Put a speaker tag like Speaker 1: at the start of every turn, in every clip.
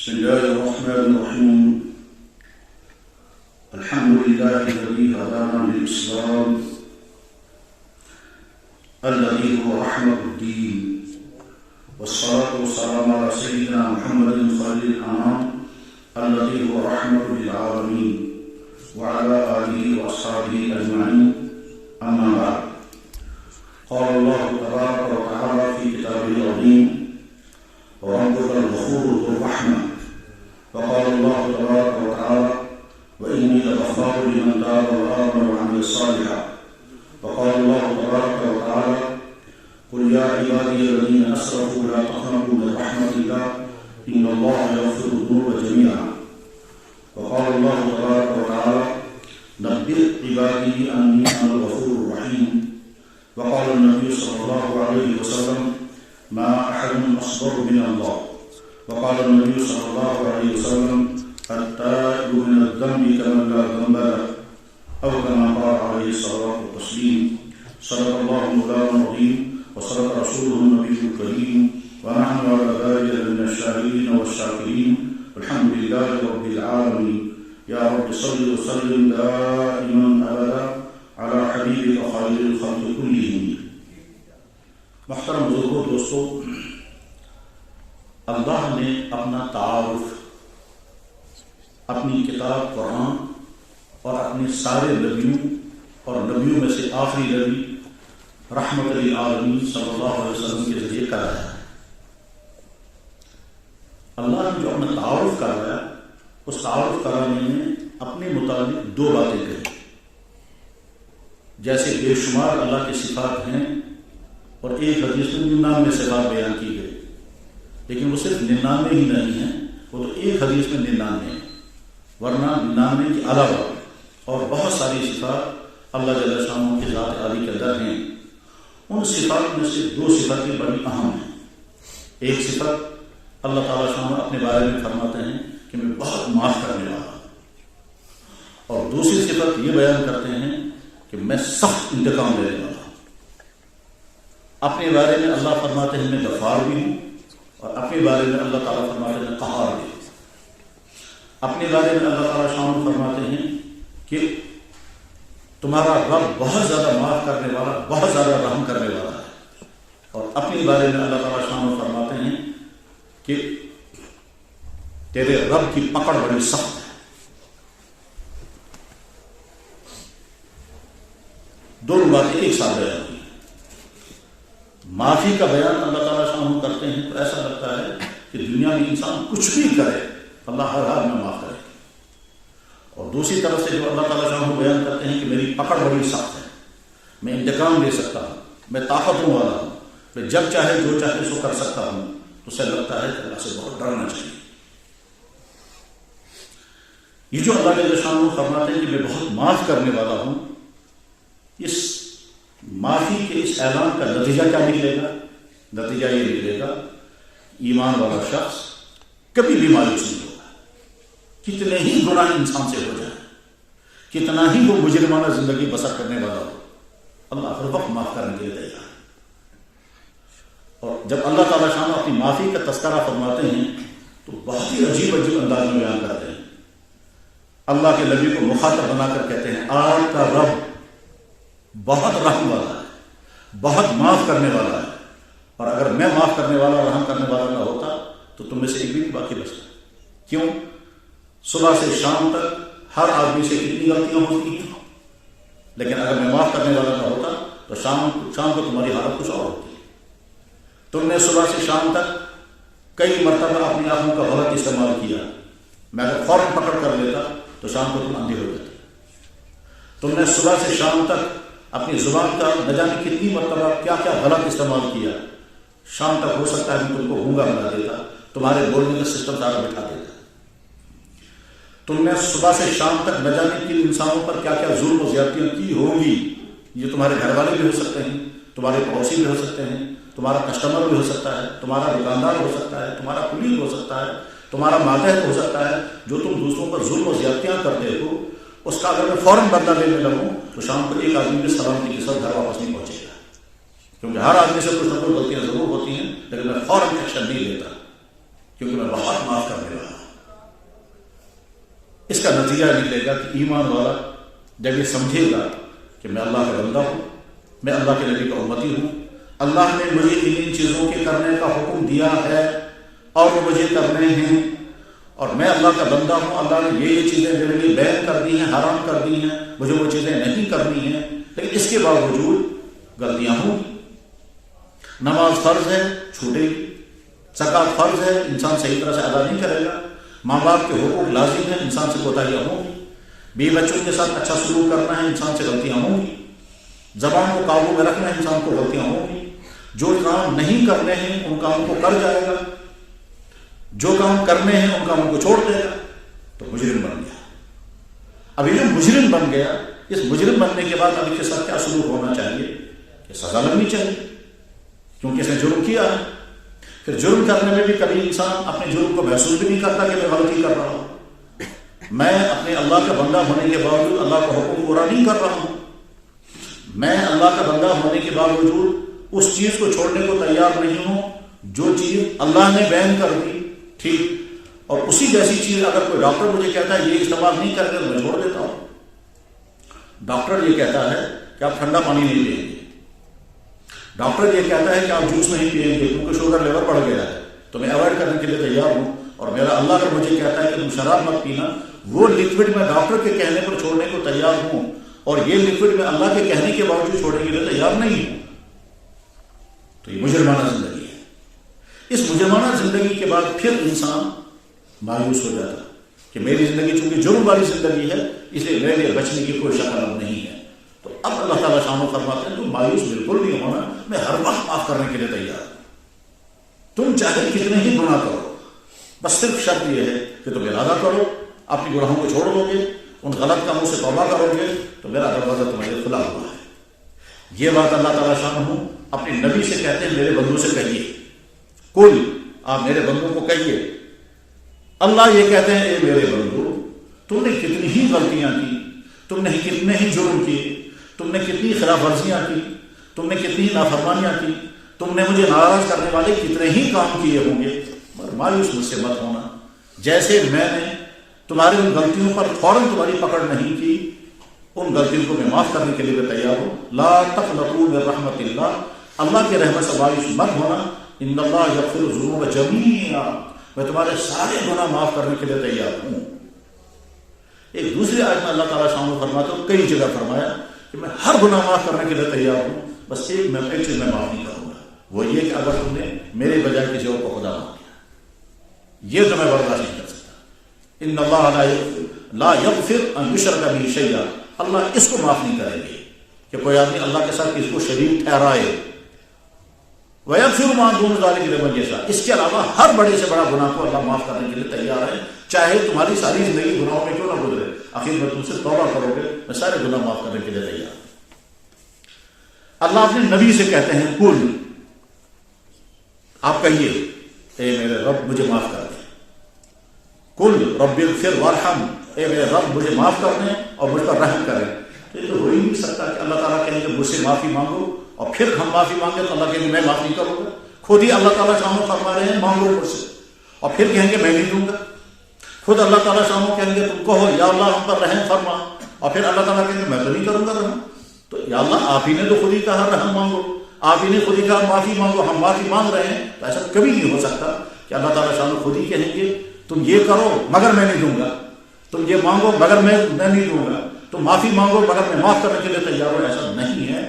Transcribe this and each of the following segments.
Speaker 1: بسم الله الرحمن الرحيم. الحمد لله الذي هدانا للإسلام الذي هو رحمة الدين، والصلاة والسلام على سيدنا محمد خير الأنام الذي هو رحمة للعالمين وعلى آله وأصحابه أجمعين. أما بعد، قال الله تبارك وتعالى في كتابه العظيم: وربك الغفور ذو الرحمة. وقال الله تبارك وتعالى: وإني لغفار لمن تاب وآمن وعمل صالحا. وقال الله تبارك وتعالى: قل يا عبادي الذين أسرفوا لا تقنطوا من رحمة الله إن الله يغفر الذنوب جميعا. وقال الله تبارك وتعالى: نبئ عبادي أني أنا الغفور الرحيم. وقال النبي صلى الله عليه وسلم: ما أحد أصبر من الله. وقال النبي صلى الله عليه وسلم: التائب من الذنب كمن لا ذنب له، أو كما قال عليه الصلاة والتسليم. صدق الله مولانا العظيم وصدق رسوله النبي الكريم، ونحن على ذلك من الشاهدين والشاكرين. الحمد لله رب العالمين. يا رب صل وسلم دائما أبدا على حبيبك خير الخلق كلهم. محترم بزرگوں، دوستو، اللہ نے اپنا تعارف اپنی کتاب قرآن اور اپنے سارے نبیوں اور نبیوں میں سے آخری نبی رحمت للعالمین صلی اللہ علیہ وسلم کے ذریعے کرایا ہے۔ اللہ نے جو اپنا تعارف کرایا، اس تعارف کرانے میں اپنے متعلق دو باتیں کہی۔ جیسے بے شمار اللہ کی صفات ہیں اور ایک حدیث میں 99 صفات بیان کی گئی، لیکن وہ صرف 99 ہی نہیں ہیں، وہ تو ایک حدیث میں 99 ہیں، ورنہ 99 کے علاوہ اور بہت ساری صفات اللہ جل شانہ کی ذات عالی کے اندر ہیں۔ ان صفات میں سے دو صفاتیں بڑی اہم ہیں۔ ایک صفت اللہ تعالیٰ شانہ اپنے بارے میں فرماتے ہیں کہ میں بہت معاف کرنے والا ہوں، اور دوسری صفت یہ بیان کرتے ہیں کہ میں سخت انتقام لینے والا ہوں۔ اپنے بارے میں اللہ فرماتے ہیں میں غفار بھی ہوں، اور اپنے بارے میں اللہ تعالیٰ فرماتے ہیں قہار بھی ہوں۔ اپنے بارے میں اللہ تعالیٰ شان فرماتے ہیں کہ تمہارا رب بہت زیادہ معاف کرنے والا، بہت زیادہ رحم کرنے والا ہے، اور اپنے بارے میں اللہ تعالیٰ شان فرماتے ہیں کہ تیرے رب کی پکڑ بڑی سخت ہے۔ دونوں باتیں ایک ساتھ بیان ہوئی۔ معافی کا بیان اللہ تعالیٰ شان کرتے ہیں تو ایسا لگتا ہے کہ دنیا میں انسان کچھ بھی کرے اللہ ہر حال میں معاف کرے، اور دوسری طرف سے جو اللہ تعالیٰ شان بیان کرتے ہیں کہ میری پکڑ بڑی سخت ہے، میں انتقام لے سکتا ہوں، میں طاقتوں والا ہوں، میں جب چاہے جو چاہے سو کر سکتا ہوں، تو اسے لگتا ہے کہ اللہ سے بہت ڈرنا چاہیے۔ یہ جو اللہ کے شان فرماتے ہیں کہ میں بہت معاف کرنے والا ہوں، اس معافی کے اس اعلان کا نتیجہ کیا نکلے گا؟ نتیجہ یہ نکلے گا ایمان والا شخص کبھی بھی مایوس نہیں ہوگا، کتنے ہی گناہ انسان سے ہو جائے، کتنا ہی وہ مجرمانہ زندگی بسر کرنے والا ہو، اللہ ہر وقت معاف کرنے کے لیے تیار ہے۔ اور جب اللہ تعالیٰ شان اپنی معافی کا تذکرہ فرماتے ہیں تو بہت ہی عجیب عجیب انداز میں بیان کرتے ہیں۔ اللہ کے نبی کو مخاطب بنا کر کہتے ہیں آپ کا رب بہت رحم والا ہے، بہت معاف کرنے والا ہے، اور اگر میں معاف کرنے والا، رحم کرنے والا نہ ہوتا تو تم میں سے ایک بھی باقی بچتا۔ کیوں؟ صبح سے شام تک ہر آدمی سے کتنی غلطیاں ہوتی ہیں، لیکن اگر میں معاف کرنے والا نہ ہوتا تو شام کو تمہاری حالت کچھ اور ہوتی ہے۔ تم نے صبح سے شام تک کئی مرتبہ اپنی آنکھوں کا غلط استعمال کیا، میں اگر فوراً پکڑ کر لیتا تو شام کو تم اندھے ہو جاتے۔ تم نے صبح سے شام تک اپنی زبان کا نہ جانے کتنی مرتبہ کیا کیا غلط استعمال کیا، شام تک ہو سکتا ہے تم کو گونگا بنا دیتا، تمہارے بولنے کا سسٹم سارا بٹھا دیتا۔ تم نے صبح سے شام تک نہ جانے کن انسانوں پر کیا کیا ظلم و زیادتیاں کی ہوگی، یہ تمہارے گھر والے بھی ہو سکتے ہیں، تمہارے پڑوسی بھی ہو سکتے ہیں، تمہارا کسٹمر بھی ہو سکتا ہے، تمہارا دکاندار ہو سکتا ہے، تمہارا کلیگ ہو سکتا ہے، تمہارا ماتحت ہو سکتا ہے۔ جو تم دوسروں پر ظلم و زیادتیاں کرتے ہو، اس کا اگر میں فوراً بدلہ لینے لگوں تو شام کو ایک آدمی کے سلامتی کے ساتھ گھر واپس نہیں پہنچے گا، کیونکہ ہر آدمی سے کچھ نہ کچھ غلطیاں ضرور ہوتی ہیں، لیکن میں فوراً ایکشن نہیں لیتا کیونکہ میں بہت معاف کرنے والا ہوں۔ اس کا نتیجہ نکلے گا کہ ایمان والا جب یہ سمجھے گا کہ میں اللہ کا بندہ ہوں، میں اللہ کے نبی کا امتی ہوں، اللہ نے مجھے ان چیزوں کے کرنے کا حکم دیا ہے اور وہ مجھے کرنے ہیں، اور میں اللہ کا بندہ ہوں، اللہ نے یہ چیزیں میرے لیے بیان کر دی ہیں، حرام کر دی ہیں، مجھے وہ چیزیں نہیں کرنی ہیں، لیکن اس کے باوجود غلطیاں ہوں، نماز فرض ہے چھوٹے گی، زکوٰۃ فرض ہے انسان صحیح طرح سے ادا نہیں کرے گا، ماں باپ کے حقوق لازم ہیں انسان سے کوتاہیاں ہوں گی، بیوی بچوں کے ساتھ اچھا سلوک کرنا ہے انسان سے غلطیاں ہوں گی، زبان کو قابو میں رکھنا ہے انسان کو غلطیاں ہوں گی، جو کام نہیں کرنے ہیں ان کاموں کو کر جائے گا، جو کام کرنے ہیں ان کاموں کو چھوڑ دے گا، تو مجرم بن گیا۔ اب یہ جو مجرم بن گیا، اس مجرم بننے کے بعد اب اس کے ساتھ کیا سلوک ہونا چاہیے کہ سزا لگنی چاہیے، کیونکہ اس نے جرم کیا ہے۔ پھر جرم کرنے میں بھی کبھی انسان اپنے جرم کو محسوس بھی نہیں کرتا کہ میں غلطی کر رہا ہوں، میں اپنے اللہ کا بندہ ہونے کے باوجود اللہ کا حکم پورا نہیں کر رہا ہوں، میں اللہ کا بندہ ہونے کے باوجود اس چیز کو چھوڑنے کو تیار نہیں ہوں جو چیز اللہ نے بیان کر دی، ٹھیک، اور اسی جیسی چیز اگر کوئی ڈاکٹر مجھے کہتا ہے یہ استعمال نہیں کرے تو میں چھوڑ دیتا ہوں۔ ڈاکٹر یہ کہتا ہے کہ آپ ٹھنڈا پانی نہیں پئیں گے، ڈاکٹر یہ کہتا ہے کہ آپ جوس نہیں پئیں گے کیونکہ شوگر لیول بڑھ گیا ہے، تو میں اوائڈ کرنے کے لیے تیار ہوں، اور میرا اللہ اگر مجھے کہتا ہے کہ تم شراب مت پینا، وہ لکوڈ میں ڈاکٹر کے کہنے پر چھوڑنے کو تیار ہوں، اور یہ لکوڈ میں اللہ کے کہنے کے باوجود چھوڑنے کے لیے تیار نہیں ہوں، تو یہ مجرمانہ زندگی ہے۔ اس مجرمانہ زندگی کے بعد پھر انسان مایوس ہو جاتا کہ میری زندگی چونکہ جرم والی زندگی ہے اس لیے میرے لیے بچنے کی کوئی شکل اب نہیں ہے، تو اب اللہ تعالیٰ شان و فرماتے ہیں تم مایوس بالکل نہیں ہونا، میں ہر وقت معاف کرنے کے لیے تیار ہوں، تم چاہے کتنے ہی گناہ کرو، بس صرف شرط یہ ہے کہ تم ارادہ کرو، اپنی گناہوں کو چھوڑ دو گے، ان غلط کاموں سے توبہ کرو گے تو میرا دروازہ تمہارے کھلا ہوا ہے۔ یہ بات اللہ تعالیٰ شان اپنے نبی سے کہتے ہیں میرے بندوں سے کہیے، کل آپ میرے بندوں کو کہیے، اللہ یہ کہتے ہیں اے میرے بندو تم نے کتنی ہی غلطیاں کی، تم نے کتنے ہی جرم کیے، تم نے کتنی خلاف ورزیاں کی، تم نے کتنی نافرمانیاں کی، تم نے مجھے ناراض کرنے والے کتنے ہی کام کیے ہوں گے، مگر مایوس مجھ سے مت ہونا، جیسے میں نے تمہاری ان غلطیوں پر فوراً تمہاری پکڑ نہیں کی، ان غلطیوں کو میں معاف کرنے کے لیے میں تیار ہوں۔ لا تقنطوا من رحمت اللہ، اللہ کی رحمت سے مایوس مت ہونا، ان اللہ یغفر الذنوب جمیعا، میں تمہارے سارے گناہ معاف کرنے کے لیے تیار ہوں۔ ایک دوسری آیت میں اللہ تعالیٰ شان فرماتا ہوں، کئی جگہ فرمایا کہ میں ہر گناہ معاف کرنے کے لیے تیار ہوں، بس ایک چیز میں معاف نہیں کروں گا، وہ یہ کہ اگر تم نے میرے بجائے کسی اور کو خدا مان لیا، یہ تو میں برداشت نہیں کر سکتا۔ ان اللہ لا یغفر ان یشرک بہ شیئا، اللہ اس کو معاف نہیں کریں گے کہ کوئی آدمی اللہ کے ساتھ کسی کو شریک ٹھہرائے، وَيَغْفِرُ مَا دُونَ ذَلِكَ لِمَن يَشَاءُ، اس کے علاوہ ہر بڑے سے بڑا گناہ کو اللہ معاف کرنے کے لیے تیار ہے، چاہے تمہاری ساری زندگی گناہوں میں کیوں نہ گزرے، آخر میں تم سے توبہ کرو گے میں سارے گناہ معاف کرنے کے لیے تیار ہوں۔ اللہ اپنے نبی سے کہتے ہیں کل، آپ کہیے اے میرے رب مجھے معاف کر دیں، کل رب اغفر وارحم، اے میرے رب مجھے معاف کر دیں اور مجھ پر رحم کریں۔ یہ تو ہو ہی نہیں سکتا کہ اللہ تعالیٰ کہیں گے مجھ سے معافی مانگو اور پھر ہم معافی مانگے تو اللہ کہیں گے میں معاف نہیں کروں گا، خود ہی اللہ تعالیٰ شان فرما رہے ہیں مانگو مجھ سے، اور پھر کہیں گے میں نہیں دوں گا، خود اللہ تعالیٰ شان کہیں گے تم کہو یا اللہ ہم پر رحم فرما، اور پھر اللہ تعالیٰ کہیں گے میں تو نہیں کروں گا رحم، تو یا اللہ آپ ہی نے تو خود ہی کہا رحم مانگو، آپ ہی نے خود ہی کہا معافی مانگو، ہم معافی مانگ رہے ہیں، تو ایسا کبھی نہیں ہو سکتا کہ اللہ تعالیٰ شان خود ہی کہیں گے تم یہ کرو مگر میں نہیں دوں گا، تم یہ مانگو مگر میں نہیں دوں گا، تم معافی مانگو مگر میں معاف کرنے کے لیے تیار ہوں، ایسا نہیں ہے۔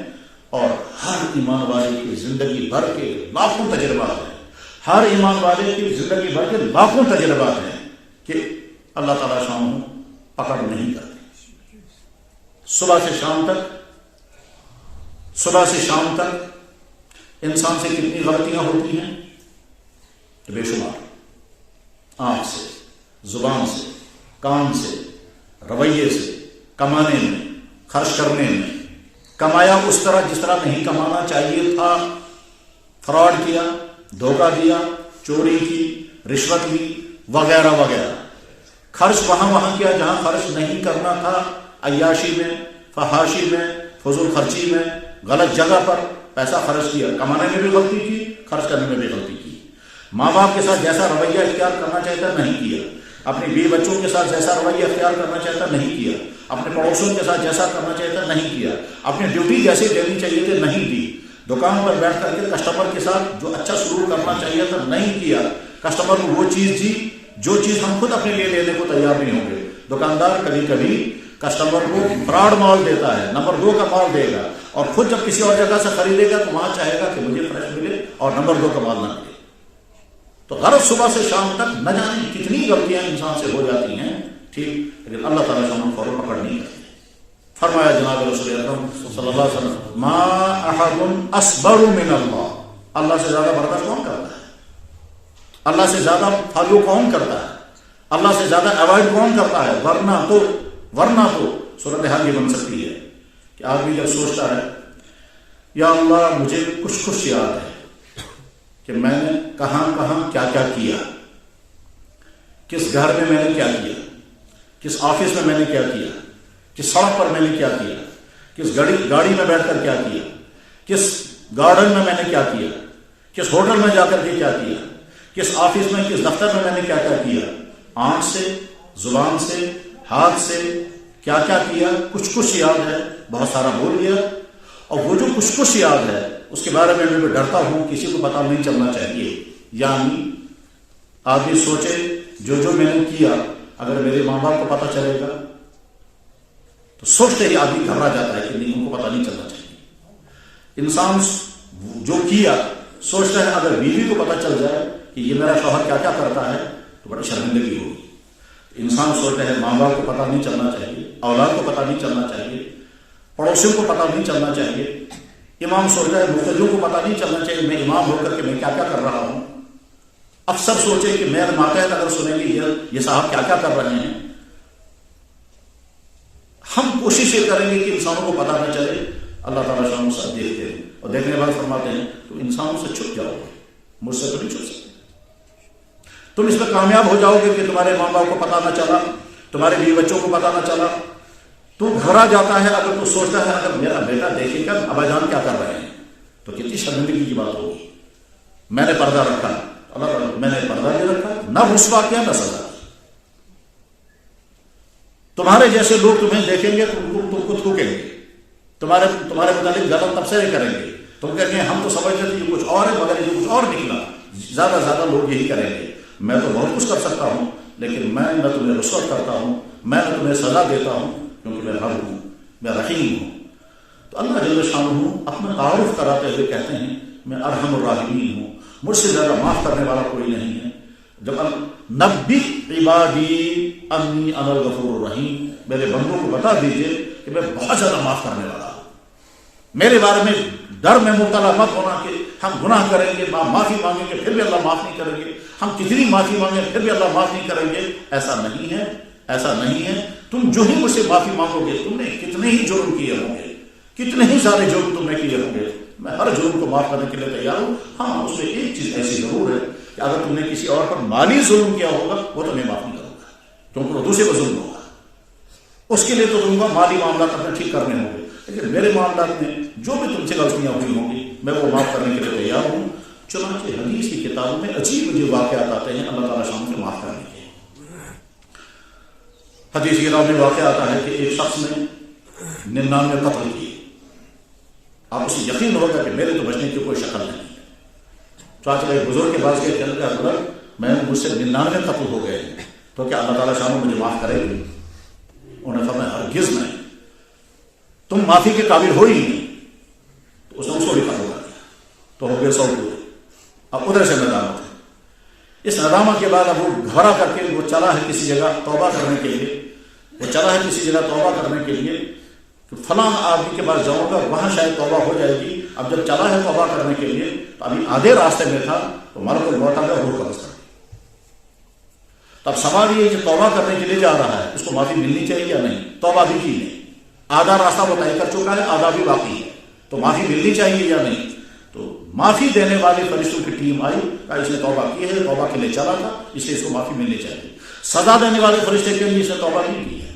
Speaker 1: اور ہر ایمان والے کی زندگی بھر کے لاکھوں تجربات ہیں، ہر ایمان والے کی زندگی بھر کے لاکھوں تجربات ہیں کہ اللہ تعالیٰ شان پکڑ نہیں کرتے، صبح سے شام تک انسان سے کتنی غلطیاں ہوتی ہیں تو بے شمار، آنکھ سے، زبان سے، کان سے، رویے سے، کمانے میں، خرچ کرنے میں، کمایا اس طرح جس طرح نہیں کمانا چاہیے تھا، فراڈ کیا، دھوکہ دیا، چوری کی، رشوت لی وغیرہ وغیرہ، خرچ وہاں کیا جہاں خرچ نہیں کرنا تھا، عیاشی میں، فحاشی میں، فضول خرچی میں، غلط جگہ پر پیسہ خرچ کیا، کمانے میں بھی غلطی کی، خرچ کرنے میں بھی غلطی کی، ماں باپ کے ساتھ جیسا رویہ اختیار کرنا چاہیے تھا نہیں کیا، اپنی بیوی بچوں کے ساتھ جیسا رویہ اختیار کرنا چاہتا نہیں کیا، اپنے پڑوسیوں کے ساتھ جیسا کرنا چاہتا نہیں کیا، اپنی ڈیوٹی جیسے دینی چاہیے تھی نہیں دی، دکان پر بیٹھ کر کے کسٹمر کے ساتھ جو اچھا سلوک کرنا چاہیے تھا نہیں کیا، کسٹمر کو وہ چیز دی جو چیز ہم خود اپنے لیے لینے کو تیار نہیں ہوں گے۔ دکاندار کبھی کبھی کسٹمر کو فراڈ مال دیتا ہے، نمبر 2 کا مال دے گا، اور خود جب کسی اور جگہ سے خریدے گا تو وہاں چاہے گا کہ مجھے فریش ملے اور نمبر 2 کا مال نہ ملے۔ تو غرض صبح سے شام تک نہ جانے کتنی غلطیاں انسان سے ہو جاتی ہیں، ٹھیک، لیکن اللہ تعالیٰ سے ہم فوراً پکڑ نہیں کرتے۔ فرمایا جناب رسول اکرم صلی اللہ علیہ وسلم، ما احد اصبر من اللہ، اللہ سے زیادہ برداشت کون کرتا ہے؟ اللہ سے زیادہ فالو کون کرتا ہے؟ اللہ سے زیادہ اوائڈ کون کرتا ہے؟ ورنہ تو صورتحال یہ بن سکتی ہے کہ آدمی جب سوچتا ہے یا اللہ مجھے کچھ یاد ہے کہ میں نے کہاں کیا کیا، کس گھر میں نے کیا کیا، کس آفس میں نے کیا کیا، کس سڑک پر میں نے کیا کیا، کس گاڑی میں بیٹھ کر کیا کیا، کس گارڈن میں نے کیا کیا، کس ہوٹل میں جا کر کے کیا کیا، کس آفس میں کس دفتر میں نے کیا کیا، آنکھ سے، زبان سے، ہاتھ سے کیا کیا، کچھ یاد ہے، بہت سارا بول گیا، اور وہ جو کچھ یاد ہے اس کے بارے میں میں ڈرتا ہوں کسی کو پتہ نہیں چلنا چاہیے۔ یعنی آدمی سوچے جو میں نے کیا اگر میرے ماں باپ کو پتہ چلے گا تو سوچتے ہی آدمی گھبرا جاتا ہے کہ نہیں، ان کو پتہ نہیں چلنا چاہیے۔ انسان جو کیا سوچتا ہے اگر بیوی کو پتہ چل جائے کہ یہ میرا شوہر کیا کرتا ہے تو بڑی شرمندگی ہوگی۔ انسان سوچتا ہے ماں باپ کو پتہ نہیں چلنا چاہیے، اولاد کو پتہ نہیں چلنا چاہیے، پڑوسیوں کو پتہ نہیں چلنا چاہیے، امام سوچتا ہے مقتدیوں کو پتہ نہیں چلنا چاہیے میں امام ہو کر کے میں کیا کر رہا ہوں۔ افسر سوچے کہ میرے ماتحت اگر سنیں گے یہ صاحب کیا کر رہے ہیں۔ ہم کوشش یہ کریں گے کہ انسانوں کو پتہ نہ چلے۔ اللہ تعالیٰ شام سے دیکھتے ہیں اور دیکھنے کے بعد فرماتے ہیں تو انسانوں سے چھپ جاؤ گے، مجھ سے تو نہیں چھپ سکتے۔ تم اس میں کامیاب ہو جاؤ گے کہ تمہارے ماں باپ کو پتہ نہ چلا، تمہارے بیوی بچوں کو پتہ نہ چلا۔ تو گھبرا جاتا ہے اگر تو سوچتا ہے اگر میرا بیٹا دیکھے گا ابا جان کیا کر رہے ہیں تو کتنی شرمندگی کی بات ہوگی۔ میں نے پردہ رکھا، اللہ تعالیٰ میں نے پردہ نہیں رکھا، نہ رسوا کیا نہ سزا۔ تمہارے جیسے لوگ تمہیں دیکھیں گے تم کو تھوکیں گے، تمہارے متعلق غلط تبصرے کریں گے، تم کہیں گے ہم تو سمجھتے تھے یہ کچھ اور ہے مگر یہ کچھ اور نکلا۔ زیادہ لوگ یہی کریں گے۔ میں تو بہت کچھ کر سکتا ہوں لیکن میں نہ تمہیں رشوت کرتا ہوں، میں نہ تمہیں سزا دیتا ہوں، کیونکہ میں رب ہوں، میں رحیم ہوں۔ تو اللہ جل شانہ اپنا تعارف کراتے ہوئے کہتے ہیں میں ارحم الراحمین ہوں، مجھ سے زیادہ معاف کرنے والا کوئی نہیں ہے۔ جب نبی عبادی انی انا الغفور الرحیم، میرے بندوں کو بتا دیجئے کہ میں بہت زیادہ معاف کرنے والا ہوں۔ میرے بارے میں ڈر میں مبتلا مت ہونا کہ ہم گناہ کریں گے، معافی مانگیں گے پھر بھی اللہ معاف نہیں کریں گے، ہم کتنی معافی مانگیں پھر بھی اللہ معاف نہیں کریں گے۔ ایسا نہیں ہے۔ تم جو ہی مجھ سے معافی مانگو گے، تم نے کتنے ہی جرم کیے ہوں گے، کتنے ہی سارے جرم تم نے کیے ہوں گے، میں ہر جرم کو معاف کرنے کے لیے تیار ہوں۔ ہاں اس میں ایک چیز ایسی ضرور ہے کہ اگر تم نے کسی اور پر مالی ظلم کیا ہوگا وہ تو میں معاف نہیں کروں گا، کیونکہ وہ دوسرے کو ظلم ہوگا، اس کے لیے تو تم کو مالی معاملات اپنے ٹھیک کرنے ہوں گے، لیکن میرے معاملات میں جو بھی تم سے غلطیاں ہوئی ہوں گی میں وہ معاف کرنے کے لیے تیار ہوں۔ چنانچہ حدیث کی کتابوں میں عجیب واقعات آتے ہیں اللہ تعالیٰ شام سے معاف کرنے کے۔ حدیث کی کتاب میں واقعہ آتا ہے کہ ایک شخص نے 99 قتل کیے۔ آپ اسے یقین ہوگا کہ میرے تو بچنے کی کوئی شکل نہیں ہے۔ چاچا ایک بزرگ کے پاس گئے کہ میں مجھ سے 99 قتل ہو گئے ہیں تو کیا اللہ تعالیٰ شام مجھے معاف کرے گی؟ انہوں نے فرمایا ہرگز نہیں، تم معافی کے قابل ہو ہی نہیں۔ تو اس نے اس کو بھی قتل کر دیا تو ہو گئے 100 پورے۔ اب ادھر سے ندامت ہے۔ اس ندامت کے بعد اب وہ گھبرا کر کے وہ چلا ہے کسی جگہ توبہ کرنے کے لیے، کہ فلاں آدمی کے پاس جاؤں گا وہاں شاید توبہ ہو جائے گی۔ اب جب چلا ہے توبہ کرنے کے لیے تو ابھی آدھے راستے میں تھا تو ملک الموت آ گیا، روح قبض کر دی۔ تب سوال یہ کہ توبہ کرنے کے لیے جا رہا ہے، اس کو معافی ملنی چاہیے یا نہیں؟ توبہ بھی کی نہیں، آدھا راستہ وہ طے کر چکا ہے، آدھا بھی باقی ہے، تو معافی ملنی چاہیے یا نہیں؟ تو معافی دینے والے فرشتوں کی ٹیم آئی، کہا اس نے توبہ کی ہے، توبہ کے لیے چلا تھا اس لیے اس کو معافی ملنی چاہیے۔ سزا دینے والے فرشتے کے لیے اس نے توبہ نہیں کی ہے،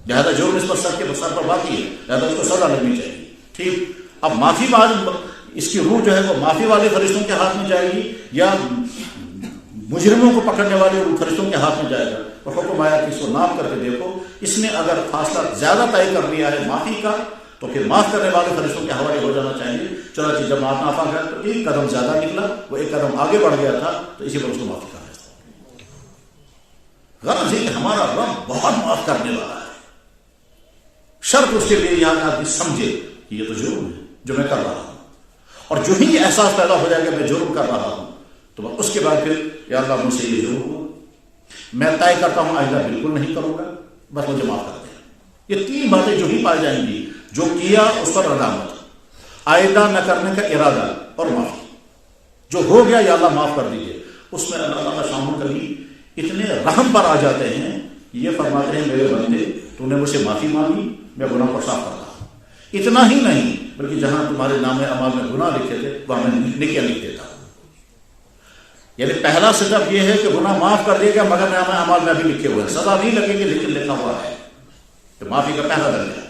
Speaker 1: لہٰذا جو اس پر سر پر باقی ہے لہٰذا اس کو سزا لگنی چاہیے۔ ٹھیک، اب معافی بعد اس کی روح جو ہے وہ معافی والے فرشتوں کے ہاتھ میں جائے گی یا مجرموں کو پکڑنے والے فرشتوں کے ہاتھ میں جائے گا، اور حکم آیا کہ اس کو ناپ کر کے دیکھو، اس نے اگر فاصلہ زیادہ طے کر لیا ہے معافی کا تو پھر معاف کرنے والے فرشتوں کے حوالے ہو جانا چاہیے۔ چنانچہ جب ناپا گیا تو ایک قدم زیادہ نکلا، وہ ایک قدم آگے بڑھ گیا تھا، تو اسی پر اس کو معافی کر دیا۔ غرض ہے کہ ہمارا رب بہت معاف کرنے والا ہے، شرط اس کے لیے یہاں آدمی سمجھے کہ یہ تو جرم ہے جو میں کر رہا ہوں، اور جو ہی احساس پیدا ہو جائے کہ میں جرم کر رہا ہوں تو اس کے بعد پھر یا اللہ مجھ سے یہ جرم ہوا، میں طے کرتا ہوں آئندہ بالکل نہیں کروں گا، بس مجھے معاف کر دیں۔ یہ تین باتیں جو ہی پائی جائیں گی، جو کیا اس پر ندامت، آئندہ نہ کرنے کا ارادہ اور معافی، جو ہو گیا یا اللہ معاف کر دیجیے، اس میں اللہ تعالیٰ شامل کبھی اتنے رحم پر آ جاتے ہیں، یہ فرماتے ہیں میرے بندے تو نے مجھ سے معافی مانگی، میں گناہ کو صاف کر رہا ہوں۔ اتنا ہی نہیں بلکہ جہاں تمہارے نام اعمال میں گناہ لکھے تھے وہاں میں نیکیاں لکھ دیتا ہوں۔ یعنی پہلا سٹپ یہ ہے کہ گناہ معاف کر دے گا مگر نام اعمال میں بھی لکھے ہوئے ہیں، سزا نہیں لگے گی لیکن لکھا ہوا ہے، تو معافی کا پہلا درجہ ہے۔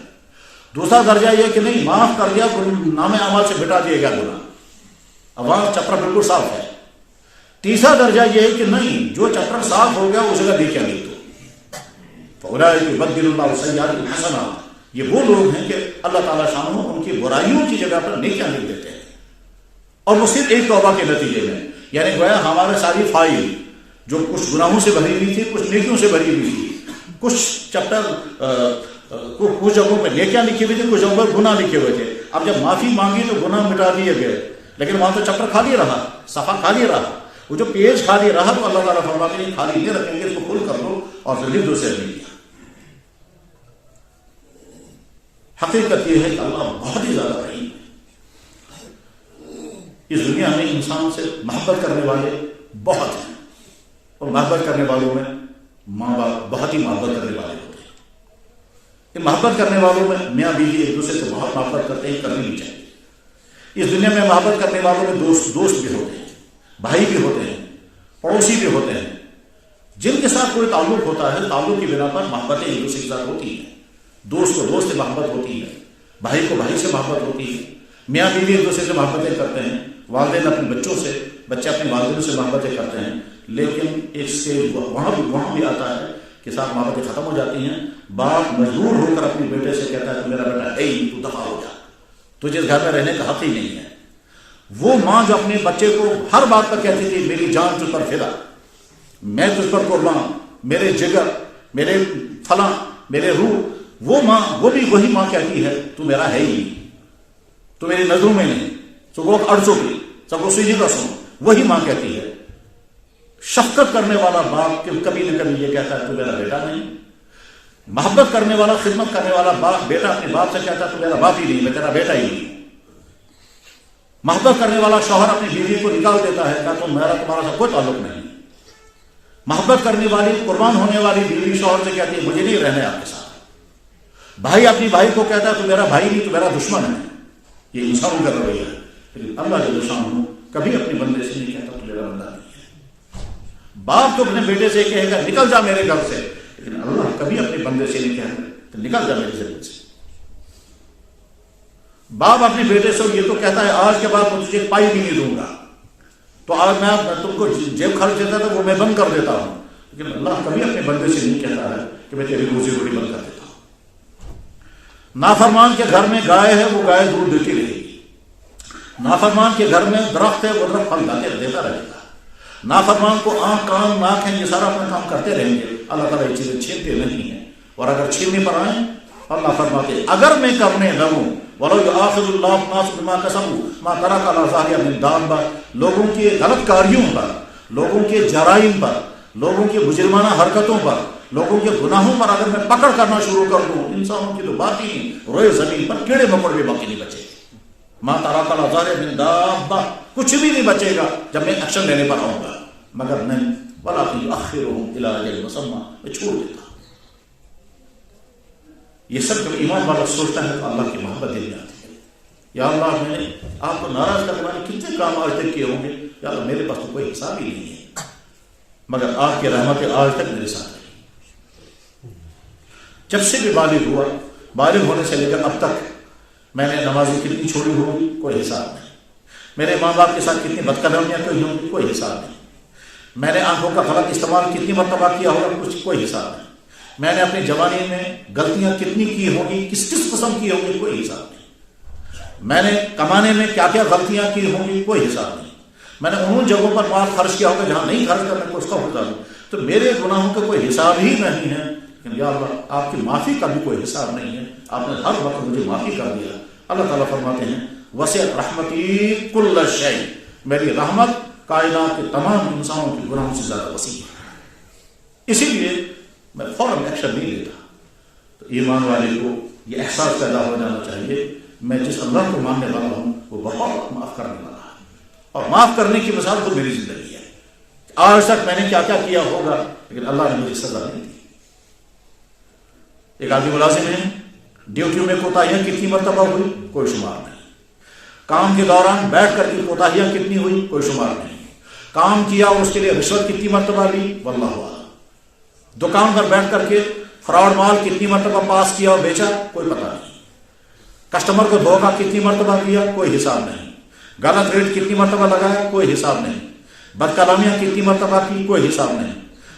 Speaker 1: دوسرا درجہ یہ کہ نہیں معاف کر دیا، نام اعمال سے مٹا دیے گا گناہ، اب وہاں چپر بالکل صاف ہے۔ تیسرا درجہ یہ ہے کہ نہیں جو چپر صاف ہو گیا اس جگہ نیکیاں لکھ دو، فاولئک یبدل اللہ السیئات حسنات، یہ وہ لوگ ہیں کہ اللہ تعالیٰ شان ان کی برائیوں کی جگہ پر نیکیاں لکھ دیتے ہیں، اور وہ صرف ایک توبہ کے نتیجے میں، یعنی گویا ہمارے ساری فائل جو کچھ گناہوں سے بھری ہوئی تھی، کچھ نیکیوں سے بھری ہوئی تھی، کچھ چیپٹر کچھ جگہوں پہ نیکیاں لکھی ہوئی تھی، کچھ جگہوں پر گناہ لکھے ہوئے تھے۔ اب جب معافی مانگی تو گناہ مٹا دیے گئے، لیکن وہاں تو چیپٹر خالی رہا، صفحہ خالی رہا، وہ جو پیج خالی رہا تو اللہ تعالیٰ فرماتے ہیں خالی نہیں رکھیں گے، اس کو کھل کر دو اور پھر لکھ دو سے نہیں۔ حقیقت یہ ہے کہ اللہ بہت ہی زیادہ رحیم ہے۔ اس دنیا میں انسان سے محبت کرنے والے بہت ہیں، اور محبت کرنے والوں میں ماں باپ بہت ہی محبت کرنے والے ہوتے ہیں۔ یہ محبت کرنے والوں میں میاں بیوی ایک دوسرے سے بہت محبت کرتے ہیں، کرنی بھی چاہیے۔ اس دنیا میں محبت کرنے والوں میں دوست بھی ہوتے ہیں، بھائی بھی ہوتے ہیں، پڑوسی بھی ہوتے ہیں، جن کے ساتھ کوئی تعلق ہوتا ہے، تعلق کی بنا پر محبتیں ایک دوسرے کے ساتھ ہوتی ہیں۔ دوست کو دوست سے محبت ہوتی ہے، بھائی کو بھائی سے محبت ہوتی ہے، میاں بیوی ایک دوسرے سے محبتیں کرتے ہیں، والدین اپنے بچوں سے، بچے اپنے والدین سے محبتیں کرتے ہیں، لیکن ایک اسٹیج وہاں بھی آتا ہے کہ ساتھ محبتیں ختم ہو جاتی ہیں۔ باپ مجبور ہو کر اپنے بیٹے سے کہتا ہے تو میرا بیٹا ہے ہی، تو دفع ہو جا، تجھے اس گھر میں رہنے کا حق ہی نہیں ہے۔ وہ ماں جو اپنے بچے کو ہر بات پر کہتی تھی میری جان تجھ پر فدا، میں تجھ پر قربان، میرے جگر، میرے فلاں، میرے روح، وہ ماں، وہ بھی وہی ماں کہتی ہے تو میرا ہے ہی، تو میری نظروں میں نہیں، سگو اڑسو کی سگو سیجی کا سن، وہی ماں کہتی ہے۔ شفقت کرنے والا باپ کبھی نہ کبھی یہ کہتا ہے تو میرا بیٹا نہیں، محبت کرنے والا، خدمت کرنے والا باپ، بیٹا اپنے باپ سے کہتا ہے تو میرا باپ ہی نہیں، میں تیرا بیٹا ہی نہیں۔ محبت کرنے والا شوہر اپنی بیوی کو نکال دیتا ہے کہ تمہارا سب کوئی تعلق نہیں۔ محبت کرنے والی، قربان ہونے والی بیوی شوہر سے کہتی ہے مجھے نہیں رہنا ہے آپ کے ساتھ۔ بھائی اپنی بھائی کو کہتا ہے تو میرا بھائی نہیں، تو میرا دشمن ہے۔ یہ انسانوں کا رویہ ہے، لیکن اللہ کے دشمن کبھی اپنے بندے سے نہیں کہتا تو میرا بندہ نہیں ہے۔ باپ تو اپنے بیٹے سے کہے گا نکل جا میرے گھر سے، لیکن اللہ کبھی اپنے بندے سے نہیں کہتا تو نکل جا میرے زمین سے۔ باپ اپنے بیٹے سے یہ تو کہتا ہے آج کے بعد میں تجھے پائی بھی نہیں دوں گا، تو آج میں تم کو جیب خرچ دیتا تھا وہ میں بند کر دیتا ہوں، لیکن اللہ کبھی اپنے بندے سے نہیں کہتا ہے کہ میں تیری روزی روٹی بند کر دیتا ہوں۔ نافرمان کے گھر میں گائے ہے، وہ گائے دودھ دیتی رہے گی۔ نافرمان کے گھر میں درخت ہے، وہ درخت پھل دیتا رہے گا۔ نافرمان کو آنکھ کان ناک ہے، یہ سارا اپنا کام کرتے رہیں گے، اللہ تعالیٰ یہ چیزیں چھینتے نہیں ہیں، اور اگر چھیننے پر آئیں اللہ فرماتے اگر میں کرنے لگوں وَلَوْ يُؤَاخِذُ اللَّهُ النَّاسَ بِمَا كَسَبُوا مَا تَرَكَ عَلَىٰ ظَهْرِهَا مِن دَابَّةٍ، لوگوں کی غلط کاریوں پر، لوگوں کے جرائم پر، لوگوں کی مجرمانہ حرکتوں پر، لوگوں کے گناہوں پر اگر میں پکڑ کرنا شروع کر دوں، انسانوں کی تو بات ہی نہیں، روئے زمین پر کیڑے مکوڑے بھی باقی نہیں بچے، مَا تَرَكَ عَلَىٰ ظَهْرِهَا مِن دَابَّةٍ، کچھ بھی نہیں بچے گا جب میں ایکشن لینے پر آؤں گا، مگر نہیں وَلَٰكِنْ يُؤَخِّرُهُمْ إِلَىٰ أَجَلٍ مُّسَمًّى، میں چھوڑ دیتا ہوں۔ یہ سب جب ایمان والا سوچتا ہے تو اللہ کی محبت دل میں آتی ہے۔ یا اللہ میں نے آپ کو ناراض کرنے والے کتنے کام آج تک کیے ہوں گے، یا اللہ میرے پاس تو کوئی حساب ہی نہیں ہے، مگر آپ کی رحمتیں آج تک میرے ساتھ رہی۔ جب سے بھی بالغ ہوا، بالغ ہونے سے لے کر اب تک میں نے نمازیں کتنی چھوڑی ہوگی کوئی حساب نہیں، میرے ماں باپ کے ساتھ کتنی بدقدمیاں کی ہوں گی کوئی حساب نہیں، میں نے آنکھوں کا غلط استعمال کتنی مرتبہ کیا ہوگا کچھ کوئی حساب نہیں. میں نے اپنی جوانی میں غلطیاں کتنی کی ہوگی کس کس قسم کی ہوگی کوئی حساب نہیں. میں نے کمانے میں کیا کیا غلطیاں کی ہوں گی کوئی حساب نہیں. میں نے ان جگہوں پر مال خرچ کیا ہوگا جہاں نہیں خرچ کرنا کو اس کا حساب نہیں. تو میرے گناہوں کا کوئی حساب ہی نہیں ہے. لیکن یا اللہ آپ کی معافی کا بھی کوئی حساب نہیں ہے. آپ نے ہر وقت مجھے معافی کر دیا. اللہ تعالیٰ فرماتے ہیں وسعت رحمتی کل شیء، میری رحمت کائنات کے تمام انسانوں کے گناہوں سے زیادہ وسیع ہے. اسی لیے میں فوراً ایکشن نہیں لیتا. تو ایمان والے کو یہ احساس پیدا ہو جانا چاہیے میں جس اللہ کو ماننے والا ہوں وہ بہت معاف کرنے والا ہے، اور معاف کرنے کی مثال تو میری زندگی ہے. آج تک میں نے کیا کیا کیا ہوگا لیکن اللہ نے مجھے سزا نہیں دی. ایک آدمی ملازم ہے، ڈیوٹی میں کوتاہیاں کتنی مرتبہ ہوئی کوئی شمار نہیں. کام کے دوران بیٹھ کر کی کوتاہیاں کتنی ہوئی کوئی شمار نہیں. کام کیا اور اس کے لیے رشوت کتنی مرتبہ لی واللہ اعلم. دکان پر بیٹھ کر کے فراڈ مال کتنی مرتبہ پاس کیا اور بیچا کوئی پتہ نہیں. کسٹمر کو دھوکہ کتنی مرتبہ دیا کوئی حساب نہیں. غلط ریٹ کتنی مرتبہ لگایا کوئی حساب نہیں. بد کلامیاں کتنی مرتبہ کی کوئی حساب نہیں.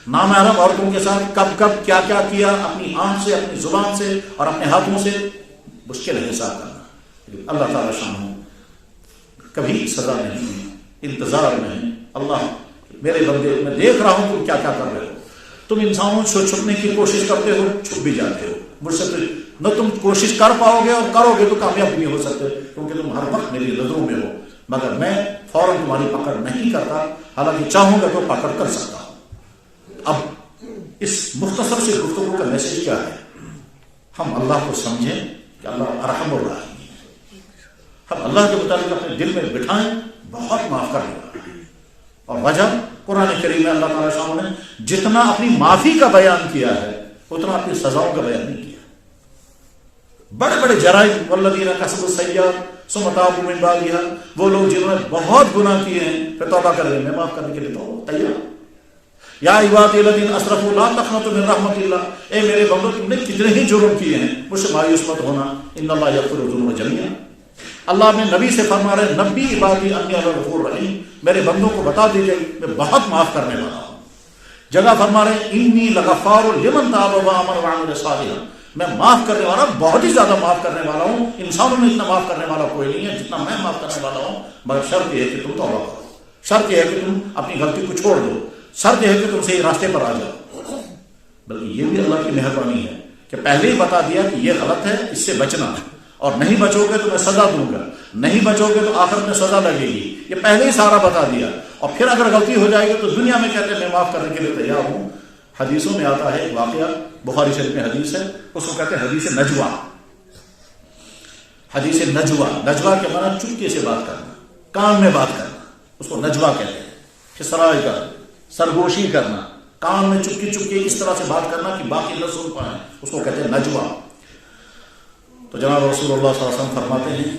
Speaker 1: نامحرم عورتوں کے ساتھ کب کب کیا کیا کیا اپنی آنکھ سے اپنی زبان سے اور اپنے ہاتھوں سے مشکل ہے حساب کرنا. لیکن اللہ تعالیٰ شان کبھی سزا نہیں انتظار میں ہے. اللہ میرے بندے میں دیکھ رہا ہوں تم کیا کیا کر رہے ہو. تم انسانوں سے چھپنے کی کوشش کرتے ہو چھپ بھی جاتے ہو. مجھ سے نہ تم کوشش کر پاؤ گے اور کرو گے تو کامیاب نہیں ہو سکتے کیونکہ تم ہر وقت میری نظروں میں ہو. مگر میں فوراً تمہاری پکڑ نہیں کرتا، حالانکہ چاہوں گا تو پکڑ کر سکتا ہوں. اب اس مختصر سے گفتگو کا میسج کیا ہے؟ ہم اللہ کو سمجھیں کہ اللہ ارحم الراحمین ہے. ہم اللہ کے متعلق اپنے دل میں بٹھائیں بہت معاف کرنے والا. اور وجہ قرآن کریم میں اللہ تعالیٰ شاہ نے جتنا اپنی معافی کا بیان کیا ہے اتنا اپنی سزاؤں کا بیان نہیں کیا. بڑے بڑے جرائم والذین کسبوا السیئات ثم تابوا من بعدها، وہ لوگ جنہوں نے بہت گناہ کیے ہیں پھر توبہ کر رہے ہیں میں معاف کرنے کے لیے تو تیار. یا عبادی الذین اسرفوا لا تقنطوا من رحمت اللہ، اے میرے بندو تم نے کتنے ہی جرم کیے ہیں مجھ سے مایوس مت ہونا. ان اللہ یغفر الذنوب جميعا. اللہ نے نبی سے فرما رہے نبی عبادی انی انا الغفور الرحیم، میرے بندوں کو بتا دیجیے میں بہت معاف کرنے والا ہوں. جگہ فرما رہے انی لغفار لمن تاب وآمن وعمل صالحا، میں معاف کرنے والا بہت ہی زیادہ معاف کرنے والا ہوں. انسانوں میں اتنا معاف کرنے والا کوئی نہیں ہے جتنا میں معاف کرنے والا ہوں. مگر شرط یہ ہے کہ تم توبہ کرو، شرط یہ ہے کہ تم اپنی غلطی کو چھوڑ دو، شرط یہ ہے کہ تم صحیح راستے پر آ جاؤ. بلکہ یہ بھی اللہ کی مہربانی ہے کہ پہلے ہی بتا دیا کہ یہ غلط ہے اس سے بچنا ہے، اور نہیں بچو گے تو میں سزا دوں گا، نہیں بچو گے تو آخرت میں سزا لگے گی. یہ پہلے ہی سارا بتا دیا. اور پھر اگر غلطی ہو جائے گی تو دنیا میں کہتے ہیں میں معاف کرنے کے لیے تیار ہوں. حدیثوں میں آتا ہے ایک واقعہ، بخاری شریف میں حدیث ہے، اس کو کہتے ہیں حدیث نجوہ. حدیث نجوہ، نجوہ کے معنی چپکے سے بات کرنا، کان میں بات کرنا، اس کو نجوہ کہتے ہیں. خسرائے کا سرگوشی کرنا، کان میں چپکی چپکی اس طرح سے بات کرنا کہ باقی نہ سن پائیں، اس کو کہتے ہیں نجوہ. تو جناب رسول اللہ صلی اللہ علیہ وسلم فرماتے ہیں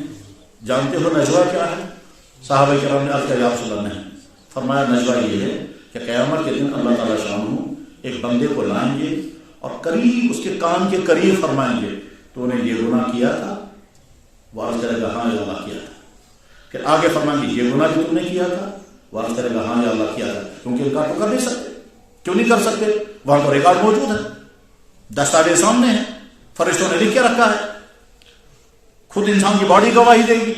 Speaker 1: جانتے ہو نجوہ کیا ہے؟ صحابہ کرام نے عرض کیا یا رسول اللہ نے فرمایا نجوہ یہ ہے کہ قیامت کے دن اللہ تعالیٰ شان ایک بندے کو لائیں گے اور قریب اس کے کان کے قریب فرمائیں گے تو نے یہ گناہ کیا تھا؟ وہ عرض کرے گا ہاں یا اللہ کیا تھا. پھر آگے فرمائیں گے یہ گناہ جو تم نے کیا تھا؟ وہ عرض کرے گا ہاں یا اللہ کیا تھا. کیونکہ انکار تو کر نہیں سکتے. کیوں نہیں کر سکتے؟ وہاں تو ریکارڈ موجود ہے، دستاویز سامنے ہیں، فرشتوں نے لکھ کے رکھا ہے، خود انسان کی باڈی گواہی دے گی.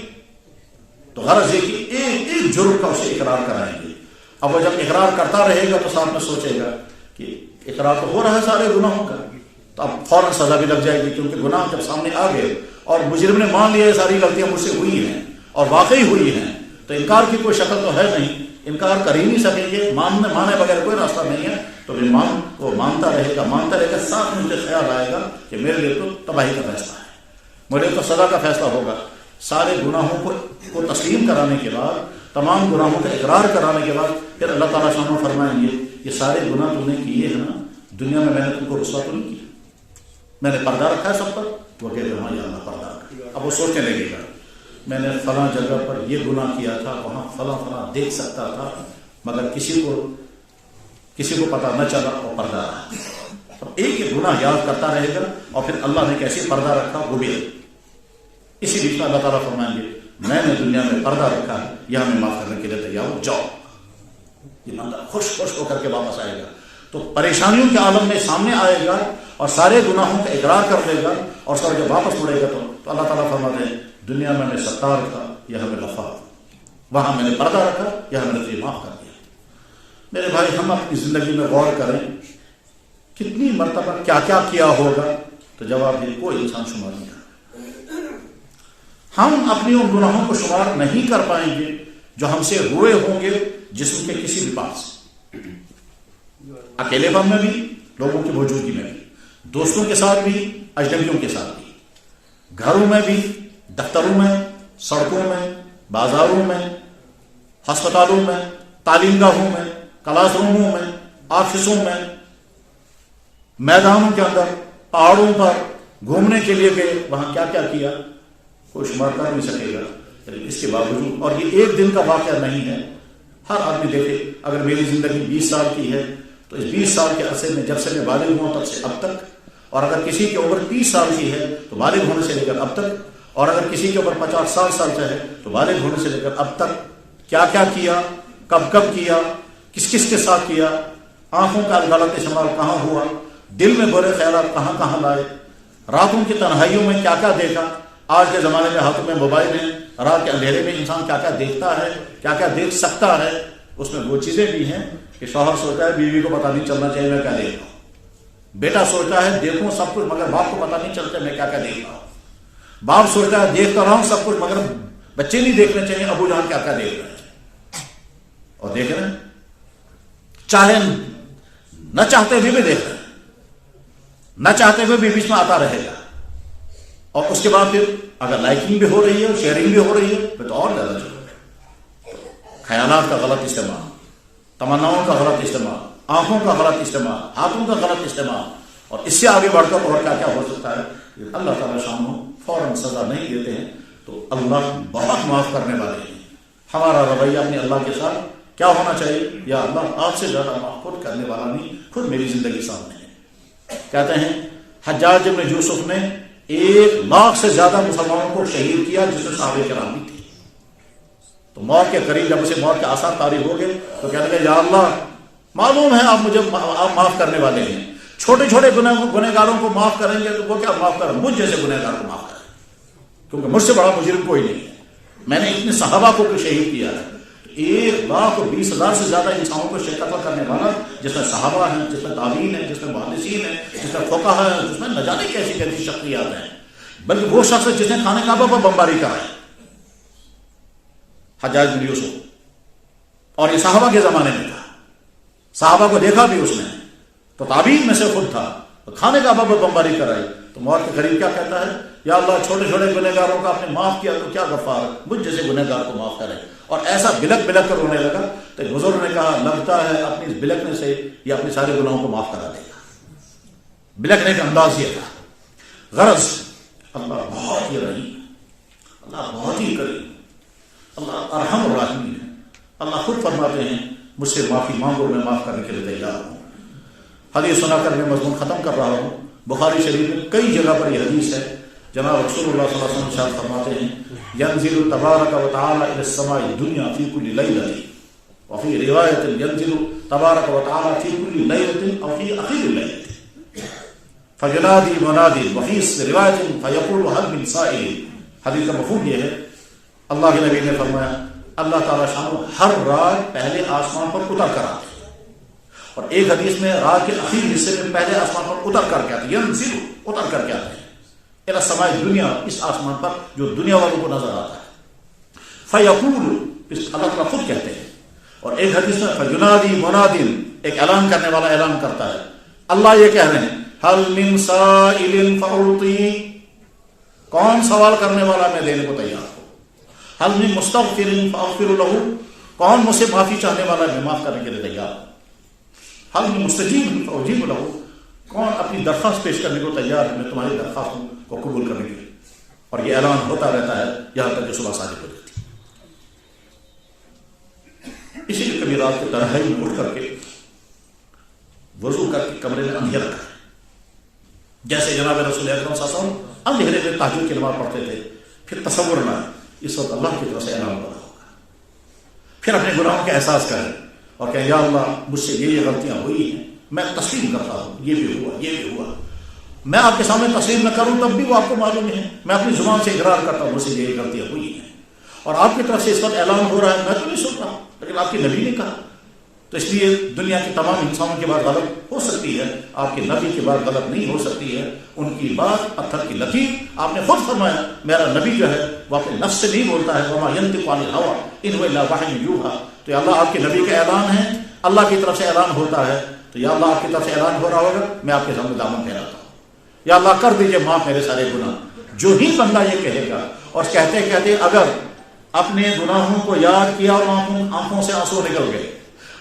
Speaker 1: تو غرض یہ کہ ایک ایک جرم کا اسے اقرار کرائیں گے. اب وہ جب اقرار کرتا رہے گا تو ساتھ میں سوچے گا کہ اقرار تو ہو رہا ہے سارے گناہوں کا، تو اب فوراً سزا بھی لگ جائے گی کیونکہ گناہ جب سامنے آ گئے اور مجرم نے مان لیا یہ ساری غلطیاں مجھ سے ہوئی ہیں اور واقعی ہوئی ہیں تو انکار کی کوئی شکل تو ہے نہیں، انکار کر ہی نہیں سکیں گے. مانے بغیر کوئی راستہ نہیں ہے. تو وہ مانتا رہے گا، ساتھ میں مجھے خیال آئے گا کہ میرے لیے تو تباہی کا فیصلہ ہے، میرے تو سزا کا فیصلہ ہوگا. سارے گناہوں کو تسلیم کرانے کے بعد، تمام گناہوں کا اقرار کرانے کے بعد پھر اللہ تعالیٰ شان فرمائیں گے یہ سارے گناہ تم نے کیے ہیں نا، دنیا میں نے تم کو رسوا تو نہیں کیا، میں نے پردہ رکھا ہے سب پر. وہ کہتے ہیں ہاں یا اللہ پردہ رکھا. اب وہ سوچنے لگے گا میں نے فلاں جگہ پر یہ گناہ کیا تھا، وہاں فلاں دیکھ سکتا تھا مگر کسی کو پتہ نہ چلا اور پردہ رہا. ایک ایک گناہ یاد کرتا رہے گا اور پھر اللہ نے کیسے پردہ رکھا وہ بھی. اسی بیچ میں اللہ تعالیٰ فرمائیں گے میں نے دنیا میں پردہ رکھا ہے، یہاں میں معاف کرنے کے لیے تیار ہوں، جاؤ. یہ بندہ خوش ہو کر کے واپس آئے گا تو پریشانیوں کے عالم میں سامنے آئے گا اور سارے گناہوں کا اقرار کر لے گا، اور سر جب واپس مڑے گا تو اللہ تعالیٰ فرماتے ہیں دنیا میں نے ستار رکھا، یہاں میں لفا، وہاں میں نے پردہ رکھا، یہاں میں نے تجھے معاف کر دیا۔ میرے بھائی ہم اپنی زندگی میں غور کریں کتنی مرتبہ کیا کیا کیا ہوگا، تو جواب یہ کوئی انسان شمار نہیں کرتا۔ ہم اپنی ان گناہوں کو شمار نہیں کر پائیں گے جو ہم سے ہوئے ہوں گے جسم کے کسی بھی پاس، اکیلے پن میں بھی، لوگوں کی موجودگی میں بھی، دوستوں کے ساتھ بھی، اجنبیوں کے ساتھ بھی، گھروں میں بھی، دفتروں میں، سڑکوں میں، بازاروں میں، ہسپتالوں میں، تعلیم گاہوں میں، کلاس روموں میں، آفسوں میں، میدانوں کے اندر، پہاڑوں پر گھومنے کے لیے گئے، وہاں کیا کیا کیا کوئی شمار کر نہیں سکے گا۔ لیکن اس کے باوجود، اور یہ ایک دن کا واقعہ نہیں ہے، ہر آدمی دیکھے اگر میری زندگی 20 سال کی ہے تو اس 20 سال کے عرصے میں جب سے میں بالغ ہوا تب سے اب تک، اور اگر کسی کی عمر 30 سال کی ہے تو بالغ ہونے سے لے کر اب تک، اور اگر کسی کی عمر 50 سال سے ہے تو بالغ ہونے سے لے کر اب تک کیا کیا کیا، کب کب کیا، کس کس کے ساتھ کیا، آنکھوں کا غلط استعمال کہاں ہوا، دل میں برے خیالات کہاں کہاں لائے، راتوں کی تنہائیوں میں کیا کیا دیکھا۔ آج کے زمانے میں ہاتھوں میں موبائل ہیں، رات کے اندھیرے میں انسان کیا کیا دیکھتا ہے، کیا کیا دیکھ سکتا ہے۔ اس میں وہ چیزیں بھی ہیں کہ شوہر سوچتا ہے بیوی کو پتہ نہیں چلنا چاہیے میں کیا دیکھ رہا ہوں، بیٹا سوچتا ہے دیکھوں سب کچھ مگر باپ کو پتہ نہیں چلتا میں کیا کیا دیکھ رہا ہوں، باپ سوچتا ہے دیکھتا رہا ہوں سب کچھ مگر بچے نہیں دیکھنے چاہیے ابو جان کیا کیا دیکھ رہے ہیں، اور دیکھ رہے ہیں چاہے نہ چاہتے ہوئے بھی دیکھ رہے ہیں، نہ چاہتے ہوئے بھی بیچ میں آتا رہے گا، اور اس کے بعد پھر اگر لائکنگ بھی ہو رہی ہے اور شیئرنگ بھی ہو رہی ہے پھر تو اور زیادہ ضرور ہے۔ خیالات کا غلط استعمال، تمناؤں کا غلط استعمال، آنکھوں کا غلط استعمال، ہاتھوں کا غلط استعمال، اور اس سے آگے بڑھ کر اور کیا کیا ہو سکتا ہے۔ اللہ تعالیٰ شاموں فوراً سزا نہیں دیتے ہیں تو اللہ بہت معاف کرنے والے ہیں۔ ہمارا رویہ اپنے اللہ کے ساتھ کیا ہونا چاہیے؟ یا اللہ آپ سے زیادہ معاف خود کرنے والا نہیں، خود میری زندگی سامنے ہے۔ کہتے ہیں حجاج بن یوسف نے 1,00,000 سے زیادہ مسلمانوں کو شہید کیا جس میں صحابہ کرام بھی تھے، تو موت کے قریب جب اسے موت کے آثار طاری ہو گئے تو کہنے لگے یا اللہ معلوم ہے آپ مجھے آپ معاف کرنے والے ہیں، چھوٹے چھوٹے گنہگاروں کو معاف کریں گے تو وہ کیا معاف کریں، مجھ جیسے گنہگار کو معاف کریں، کیونکہ مجھ سے بڑا مجرم کوئی نہیں ہے، میں نے اتنے صحابہ کو شہید کیا ہے۔ 1,20,000 سے زیادہ انسانوں کو قتل کرنے والا، جس میں صحابہ ہیں، جس میں تابعین ہیں، جس میں محدثین ہیں، جس میں فقہاء ہیں، جس میں نہ جانے کیسی کیسی شخصیات ہیں، بلکہ وہ شخص جس نے خانہ کعبہ پر بمباری کرائی، حجاج بن یوسف، اور یہ صحابہ کے زمانے میں تھا، صحابہ کو دیکھا بھی اس نے، تو تابعین میں سے خود تھا، تو خانہ کعبہ پر بمباری کرائی، تو موت کے قریب کیا کہتا ہے یا اللہ چھوٹے چھوٹے گنہگاروں کو آپ نے معاف کیا تو کیا غفار ہے، مجھ جیسے گنہگار کو معاف کرے، اور ایسا بلک بلک کر رونے لگا تو بزرگ نے کہا لگتا ہے اپنی اس بلکنے سے یہ اپنے سارے گناہوں کو معاف کرا دے گا۔ بلکنے کا انداز یہ تھا۔ غرض اللہ بہت ہی رحیم، اللہ بہت ہی کریم، اللہ ارحم الراحمین ہے۔ اللہ خود فرماتے ہیں مجھ سے معافی مانگو میں معاف کرنے کے لیے تیار ہوں۔ حدیث سنا کر میں مضمون ختم کر رہا ہوں۔ بخاری شریف میں کئی جگہ پر یہ حدیث ہے، جناب رسول اللہ صلی اللہ علیہ وسلم ارشاد فرماتے ہیں ينزل تبارک و تعالی الى السماء الدنيا في كل ليلة، وفي رواية ينزل تبارک و تعالی في كل ليلة أو في آخر الليل فينادي منادي، وفي رواية فيقول هل من سائل۔ حدیث کا مفہوم یہ ہے اللہ کے نبی نے فرمایا اللہ تعالیٰ شام ہر رات پہلے آسمان پر اتر کر آتے ہیں، اور ایک حدیث میں رات کے آخری حصے میں پہلے آسمان پر اتر کر کے آتے ہیں، ینزل اتر کر کے آتے ہیں الى السماء الدنيا، اس آسمان پر جو دنیا والوں کو نظر آتا ہے، فیقول، اس اللہ تعالیٰ خود کہتے ہیں، اور ایک حدیث میں فینادی منادن، ایک اعلان کرنے والا اعلان کرتا ہے، اللہ یہ کہہ رہے ہیں هل من سائل فاعطی، کون سوال کرنے والا میں دینے کو تیار ہوں، هل من مستغفر فاغفر له، کون مجھ سے معافی چاہنے والا میں معاف کرنے کے لیے تیار ہوں، هل من مستجیب فاجیب له، کون اپنی درخواست پیش کرنے کو تیار ہے میں تمہاری درخواستوں کو قبول کرنے کے لیے۔ اور یہ اعلان ہوتا رہتا ہے یہاں تک کہ صبح صادق ہو جاتی ہے۔ اسی لیے کبھی رات کو تنہائی میں اٹھ کر کے وضو کر کے کمرے میں اندھیرا کریں، جیسے جناب رسول اکرم صلی اللہ علیہ وسلم اندھیرے میں تہجد کی نماز پڑھتے تھے، پھر تصور نہ اس وقت اللہ کی طرف سے اعلان ہو رہا ہوگا، پھر اپنے گناہوں کا احساس کریں اور کہیں یا اللہ مجھ سے یہ غلطیاں ہوئی ہیں، میں تسلیم کرتا ہوں یہ بھی ہوا یہ بھی ہوا. میں آپ کے سامنے تسلیم نہ کروں تب بھی وہ آپ کو معلوم ہے. میں اپنی زبان سے اقرار کرتا ہوں مجھ سے یہ غلطیاں ہوئی ہیں، اور آپ کی طرف سے اس وقت اعلان ہو رہا ہے میں تو نہیں سن رہا لیکن آپ کے نبی نے کہا. تو اس لیے دنیا کے تمام انسانوں کی بات غلط ہو سکتی ہے، آپ کے نبی کی بات غلط نہیں ہو سکتی ہے. ان کی بات پتھر کی لکیر. آپ نے خود فرمایا میرا نبی جو ہے وہ اپنے نفس سے نہیں بولتا ہے، وما ينطق عن الهوى ان هو الا وحی یوحى. تو یا اللہ آپ کے نبی کا اعلان ہے، اللہ کی طرف سے اعلان ہوتا ہے. تو یا اللہ آپ کی طرف سے اعلان ہو رہا ہوگا، میں آپ کے سامنے دامن پھیلاتا ہوں. یا اللہ کر دیجئے معاف میرے سارے گناہ. جو ہی بندہ یہ کہے گا اور کہتے کہتے اگر اپنے گناہوں کو یاد کیا اور آنکھوں سے آنسو نکل گئے،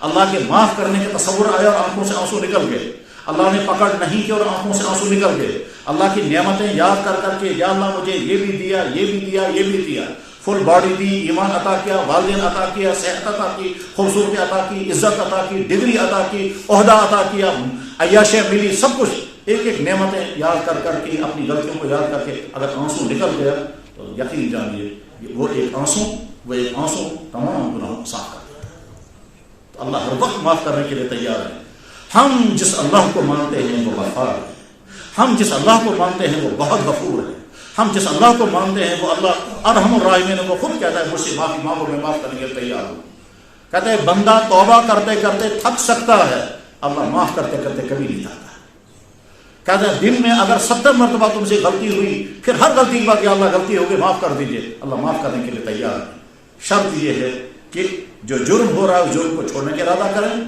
Speaker 1: اللہ کے معاف کرنے کا تصور آیا اور آنکھوں سے آنسو نکل گئے، اللہ نے پکڑ نہیں کی اور آنکھوں سے آنسو نکل گئے، اللہ کی نعمتیں یاد کر کر کے یا اللہ مجھے یہ بھی دیا یہ بھی دیا یہ بھی دیا، فل باڈی دی، ایمان عطا کیا، والدین عطا کیا، صحت عطا کی، خوبصورتی عطا کی، عزت عطا کی، ڈگری عطا کی، عہدہ عطا کیا، عیاشیں ملی، سب کچھ ایک ایک نعمتیں یاد کر کر کے اپنی غلطیوں کو یاد کر کے اگر آنسو نکل گیا تو یقین جانیے وہ ایک آنسو تمام گناہوں کو صاف کر دیتا ہے. تو اللہ ہر وقت معاف کرنے کے لیے تیار ہے. ہم جس اللہ کو مانتے ہیں وہ غفار ہے، ہم جس اللہ کو مانتے ہیں وہ بہت غفور ہے، ہم جس اللہ کو مانتے ہیں وہ اللہ ارحم الراحمین. وہ خود کہتا ہے مجھ سے معافی مانگو میں معاف کرنے کے لیے تیار ہوں. کہتے ہیں بندہ توبہ کرتے کرتے تھک سکتا ہے، اللہ معاف کرتے کرتے کبھی نہیں تھکتا. کہتے ہیں دن میں اگر 70 مرتبہ تم سے غلطی ہوئی پھر ہر غلطی کے بعد یا اللہ غلطی ہوگی معاف کر دیجئے، اللہ معاف کرنے کے لیے تیار ہے. شرط یہ ہے کہ جو جرم ہو رہا ہے اس جرم کو چھوڑنے کا ارادہ کریں.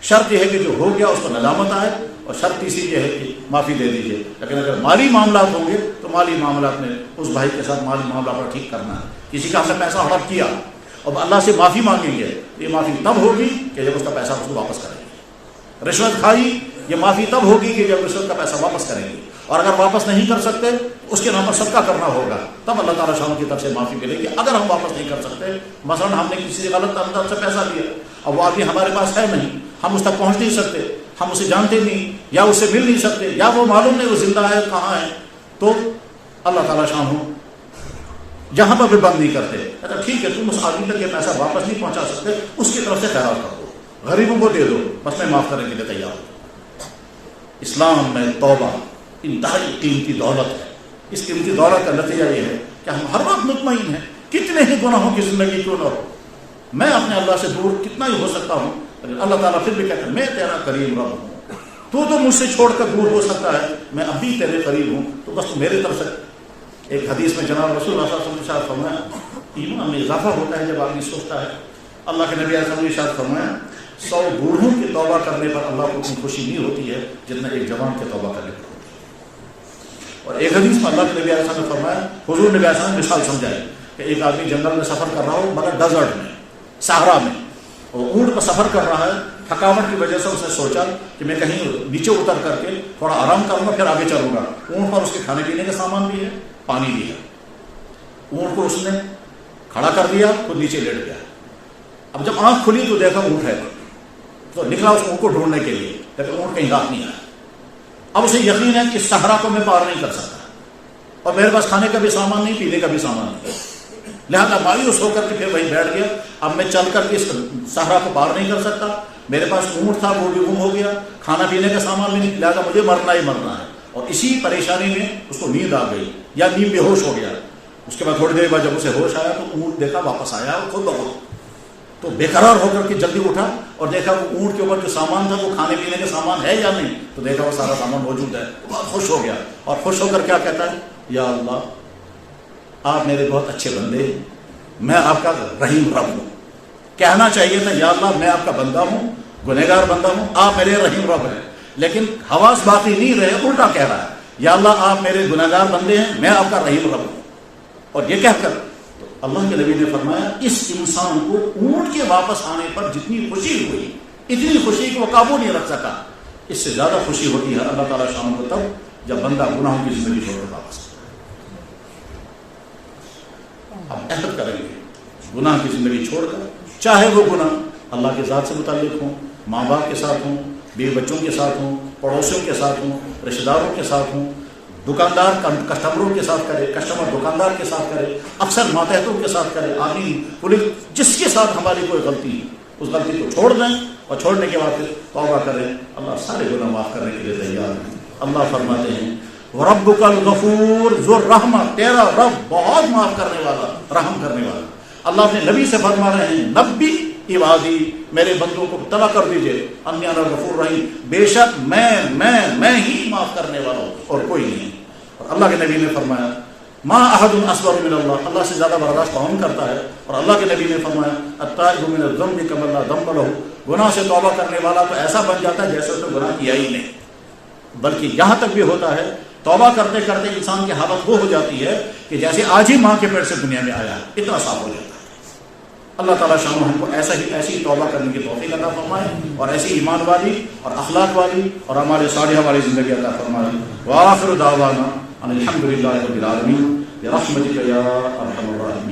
Speaker 1: شرط یہ ہے کہ جو ہو گیا اس کو ندامت آئے، اور شرط تیسری یہ ہے کہ معافی دے دیجئے. لیکن اگر مالی معاملات ہوں گے تو مالی معاملات میں اس بھائی کے ساتھ مالی معاملات پر ٹھیک کرنا ہے. کسی کا ہم نے پیسہ ہڑپ کیا اور اللہ سے معافی مانگیں گے، یہ معافی تب ہوگی کہ جب اس کا پیسہ اس کو واپس کریں گے. رشوت کھائی، یہ معافی تب ہوگی کہ جب رشوت کا پیسہ واپس کریں گے، اور اگر واپس نہیں کر سکتے اس کے نام پر صدقہ کرنا ہوگا، تب اللہ تعالیٰ شان کی طرف سے معافی ملے گی. اگر ہم واپس نہیں کر سکتے، مثلا ہم نے کسی سے غلط انداز سے پیسہ لیا اب وہ آدمی ہمارے پاس ہے نہیں، ہم اس تک پہنچ نہیں سکتے، ہم اسے جانتے نہیں یا اس سے مل نہیں سکتے یا وہ معلوم نہیں وہ زندہ ہے کہاں ہے، تو اللہ تعالیٰ شان ہو جہاں پر بھی بند نہیں کرتے. اچھا ٹھیک ہے تم اس آدمی تک یہ پیسہ واپس نہیں پہنچا سکتے، اس کی طرف سے خیرات کرو، غریبوں کو دے دو، بس میں معاف کرنے کے لیے تیار ہوں. اسلام میں توبہ انتہائی قیمتی دولت ہے. اس قیمتی دولت کا نتیجہ یہ ہے کہ ہم ہر وقت مطمئن ہیں، کتنے ہی گناہوں کی زندگی کیوں نہ ہو، میں اپنے اللہ سے دور کتنا ہی ہو سکتا ہوں، لیکن اللہ تعالیٰ پھر بھی کہتا ہے میں تیرا کریم رب ہوں. تو مجھ سے چھوڑ کر دور ہو سکتا ہے، میں اب بھی تیرے قریب ہوں، تو بس تو میرے طرف سے. ایک حدیث میں جناب رسول اللہ صلی اللہ علیہ وسلم نے فرمایا ایمان میں اضافہ ہوتا ہے جب آدمی سوچتا ہے. اللہ کے نبی علیہ السلام نے فرمایا 100 بوڑھوں کی توبہ کرنے پر اللہ کو اتنی خوشی نہیں ہوتی ہے جتنا ایک جوان کی توبہ کرنے پر ہوتی ہے. اور ایک حدیث میں اللہ کے نبی علیہ السلام نے فرمایا، حضور نبی علیہ السلام نے مثال سمجھائی کہ ایک آدمی جنگل میں سفر کر رہا ہو مگر ڈیزرٹ میں، صحرا میں، اور اونٹ پر سفر کر رہا ہے. تھکاوٹ کی وجہ سے اس نے سوچا کہ میں کہیں نیچے اتر کر کے تھوڑا آرام کروں گا پھر آگے چلوں گا. اونٹ پر اس کے کھانے پینے کا سامان بھی ہے، پانی بھی ہے. اونٹ کو اس نے کھڑا کر دیا، خود نیچے لیٹ گیا. اب جب آنکھ کھلی تو دیکھا اونٹ ہے، تو نکلا اس اونٹ کو ڈھونڈنے کے لیے، لیکن اونٹ کہیں رات نہیں آیا. اب اسے یقین ہے کہ صحرا کو میں پار نہیں کر سکتا اور میرے پاس کھانے کا بھی سامان نہیں، پینے کا بھی سامان نہیں، لہٰذا مایوس ہو کر کے پھر وہیں بیٹھ گیا. اب میں چل کر کے اس صحرا کو پار نہیں کر سکتا، میرے پاس اونٹ تھا وہ بھی گم ہو گیا، کھانا پینے کا سامان بھی نہیں، لہٰذا مجھے مرنا ہی مرنا ہے. اور اسی پریشانی میں اس کو نیند آ گئی یا نیند بے ہوش ہو گیا. اس کے بعد تھوڑی دیر بعد جب اسے ہوش آیا تو اونٹ دیکھا واپس آیا اور خود بخود، تو بے قرار ہو کر کے جلدی اٹھا اور دیکھا وہ اونٹ کے اوپر جو سامان تھا وہ کھانے پینے کا سامان ہے یا نہیں، تو دیکھا وہ سارا سامان موجود ہے. بہت خوش ہو گیا اور خوش ہو کر کیا کہتا ہے، یا اللہ آپ میرے بہت اچھے بندے ہیں، میں آپ کا رحیم رب ہوں. کہنا چاہیے تھا یا اللہ میں آپ کا بندہ ہوں، گنہگار بندہ ہوں، آپ میرے رحیم رب ہیں، لیکن حواس باقی نہیں رہے، الٹا کہہ رہا ہے یا اللہ آپ میرے گنہگار بندے ہیں، میں آپ کا رحیم رب ہوں. اور یہ کہہ کر تو اللہ کے نبی نے فرمایا اس انسان کو اونٹ کے واپس آنے پر جتنی خوشی ہوئی، اتنی خوشی کہ وہ قابو نہیں رکھ سکا، اس سے زیادہ خوشی ہوتی ہے اللہ تعالیٰ شان کو تب جب بندہ گناہوں کی زندگی چھوڑ کر واپس. اب عہد کریں گے گناہ کی زندگی چھوڑ کر، چاہے وہ گناہ اللہ کے ذات سے متعلق ہوں، ماں باپ کے ساتھ ہوں، بیوی بچوں کے ساتھ ہوں، پڑوسیوں کے ساتھ ہوں، رشتہ داروں کے ساتھ ہوں، دکاندار کسٹمروں کے ساتھ کرے، کسٹمر دکاندار کے ساتھ کرے، افسر ماتحتوں کے ساتھ کرے، آدمی پولیس، جس کے ساتھ ہماری کوئی غلطی ہے اس غلطی کو چھوڑ دیں اور چھوڑنے کے بعد پھر توبہ کریں، اللہ سارے گناہ معاف کرنے کے لیے تیار ہے۔ اللہ فرماتے ہیں وَرَبُّكَ الْغَفُورُ ذُو الرَّحْمَةِ، تیرا رب بہت معاف کرنے والا، رحم کرنے والا۔ اللہ اپنے نبی سے فرما رہے ہیں نبی عبادی، میرے بندوں کو اطلاع کر دیجئے انی انا الغفور الرحیم، بے شک میں ہی معاف کرنے والا ہوں اور کوئی نہیں۔ اور اللہ کے نبی نے فرمایا ما احد اصبر من اللہ، اللہ سے زیادہ برداشت کون کرتا ہے؟ اور اللہ کے نبی نے فرمایا التائب من الذنب کمن لا ذنب له، گناہ سے توبہ کرنے والا تو ایسا بن جاتا ہے جیسے اس نے گناہ کیا ہی نہیں۔ بلکہ یہاں تک بھی ہوتا ہے توبہ کرتے کرتے انسان کی حالت وہ ہو جاتی ہے کہ جیسے آج ہی ماں کے پیٹ سے دنیا میں آیا ہے، اتنا صاف ہو جاتا ہے۔ اللہ تعالیٰ شان ہم کو ایسی توبہ کرنے کی توفیق عطا فرمائے، اور ایسی ایمان والی اور اخلاق والی اور ہمارے صالحہ والی زندگی عطا فرمائے۔ وآخر دعوانا ان الحمد للہ رب العالمین برحمتک یا ارحم الراحمین۔